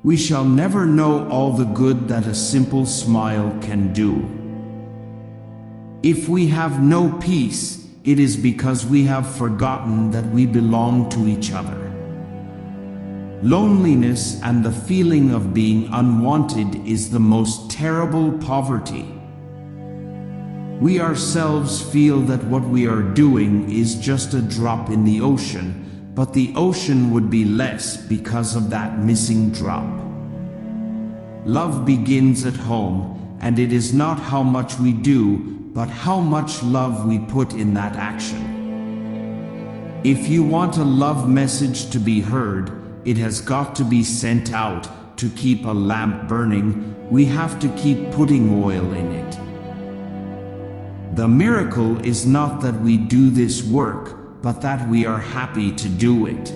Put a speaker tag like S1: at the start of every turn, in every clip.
S1: We shall never know all the good that a simple smile can do. If we have no peace, it is because we have forgotten that we belong to each other. Loneliness and the feeling of being unwanted is the most terrible poverty. We ourselves feel that what we are doing is just a drop in the ocean, but the ocean would be less because of that missing drop. Love begins at home, and it is not how much we do, but how much love we put in that action. If you want a love message to be heard, it has got to be sent out. To keep a lamp burning, we have to keep putting oil in it. The miracle is not that we do this work, but that we are happy to do it.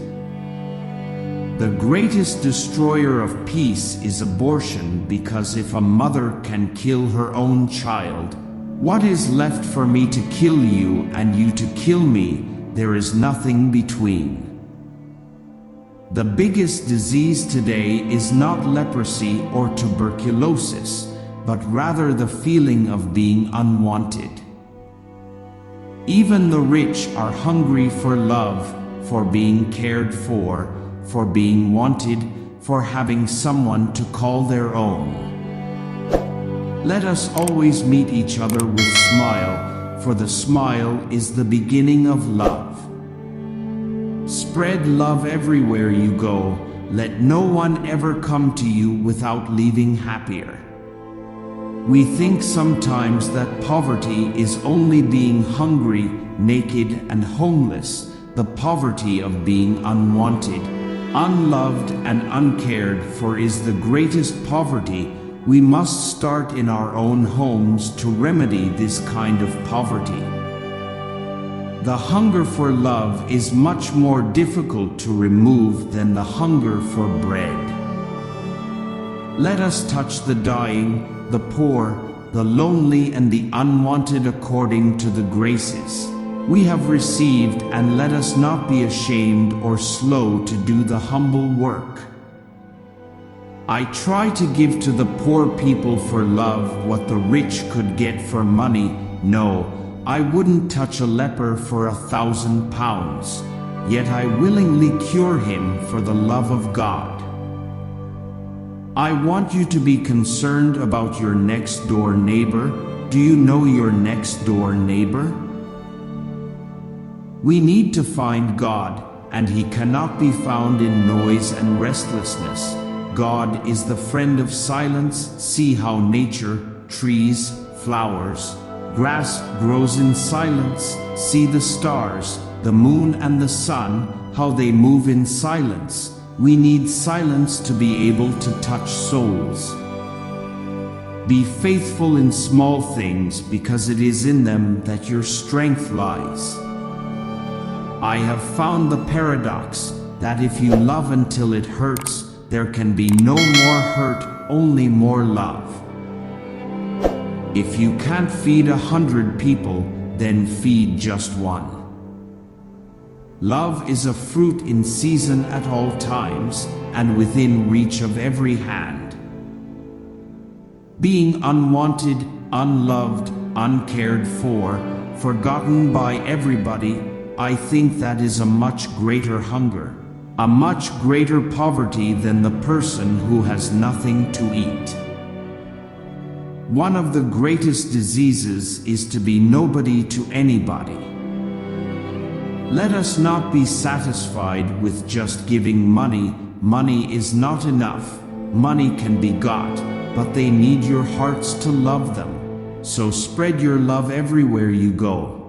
S1: The greatest destroyer of peace is abortion, because if a mother can kill her own child, what is left for me to kill you and you to kill me? There is nothing between. The biggest disease today is not leprosy or tuberculosis, but rather the feeling of being unwanted. Even the rich are hungry for love, for being cared for being wanted, for having someone to call their own. Let us always meet each other with smile, for the smile is the beginning of love. Spread love everywhere you go. Let no one ever come to you without leaving happier. We think sometimes that poverty is only being hungry, naked, and homeless. The poverty of being unwanted, unloved, and uncared for is the greatest poverty. We must start in our own homes to remedy this kind of poverty. The hunger for love is much more difficult to remove than the hunger for bread. Let us touch the dying, the poor, the lonely, and the unwanted according to the graces we have received, and let us not be ashamed or slow to do the humble work. I try to give to the poor people for love what the rich could get for money. No, I wouldn't touch a leper for 1,000 pounds, yet I willingly cure him for the love of God. I want you to be concerned about your next door neighbor. Do you know your next door neighbor? We need to find God, and He cannot be found in noise and restlessness. God is the friend of silence. See how nature, trees, flowers, grass grows in silence. See the stars, the moon and the sun, how they move in silence. We need silence to be able to touch souls. Be faithful in small things, because it is in them that your strength lies. I have found the paradox that if you love until it hurts, there can be no more hurt, only more love. If you can't feed 100 people, then feed just one. Love is a fruit in season at all times, and within reach of every hand. Being unwanted, unloved, uncared for, forgotten by everybody, I think that is a much greater hunger, a much greater poverty than the person who has nothing to eat. One of the greatest diseases is to be nobody to anybody. Let us not be satisfied with just giving money. Money is not enough. Money can be got, but they need your hearts to love them. So spread your love everywhere you go.